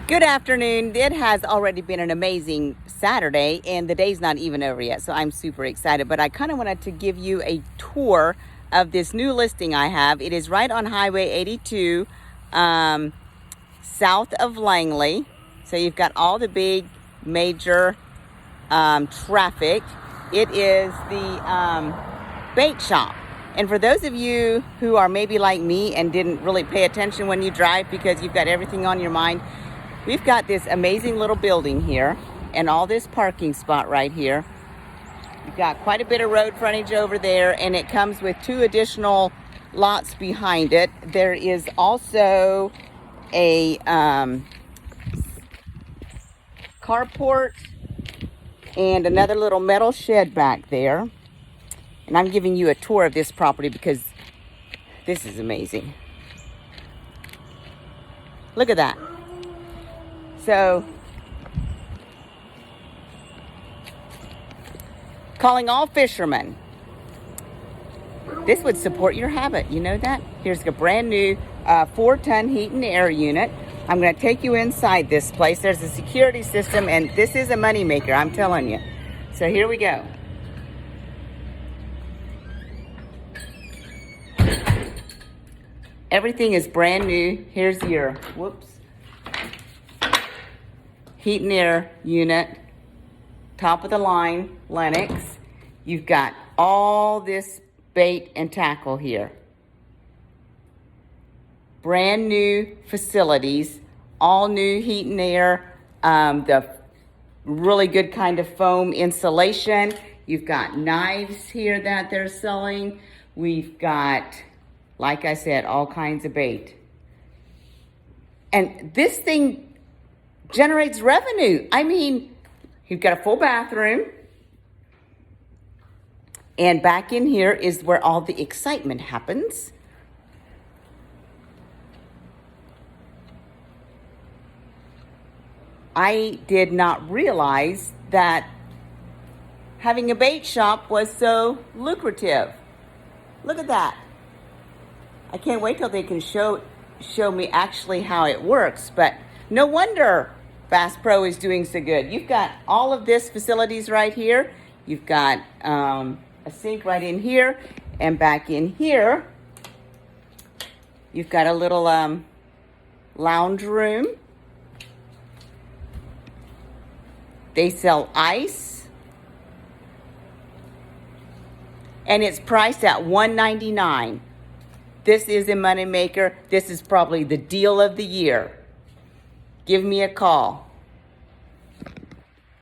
Good afternoon. It has already been an amazing Saturday and the day's not even over yet, so I'm super excited. But I kind of wanted to give you a tour of this new listing I have. It is right on Highway 82, south of Langley. So you've got all the big major traffic. It is the bait shop. And for those of you who are maybe like me and didn't really pay attention when you drive because you've got everything on your mind, we've got this amazing little building here and all this parking spot right here. You've got quite a bit of road frontage over there, and it comes with 2 additional lots behind it. There is also a carport and another little metal shed back there. And I'm giving you a tour of this property because this is amazing. Look at that. So, calling all fishermen. This would support your habit, you know that? Here's a brand new 4-ton heat and air unit. I'm going to take you inside this place. There's a security system, and this is a moneymaker, I'm telling you. So here we go. Everything is brand new. Here's your, heat and air unit, top of the line, Lennox. You've got all this bait and tackle here. Brand new facilities, all new heat and air, the really good kind of foam insulation. You've got knives here that they're selling. We've got, like I said, all kinds of bait. And this thing generates revenue. I mean, you've got a full bathroom. And back in here is where all the excitement happens. I did not realize that having a bait shop was so lucrative. Look at that. I can't wait till they can show me actually how it works, but no wonder Bass Pro is doing so good. You've got all of this facilities right here. You've got a sink right in here, and back in here, you've got a little lounge room. They sell ice, and it's priced at $199. This is a moneymaker. This is probably the deal of the year. Give me a call.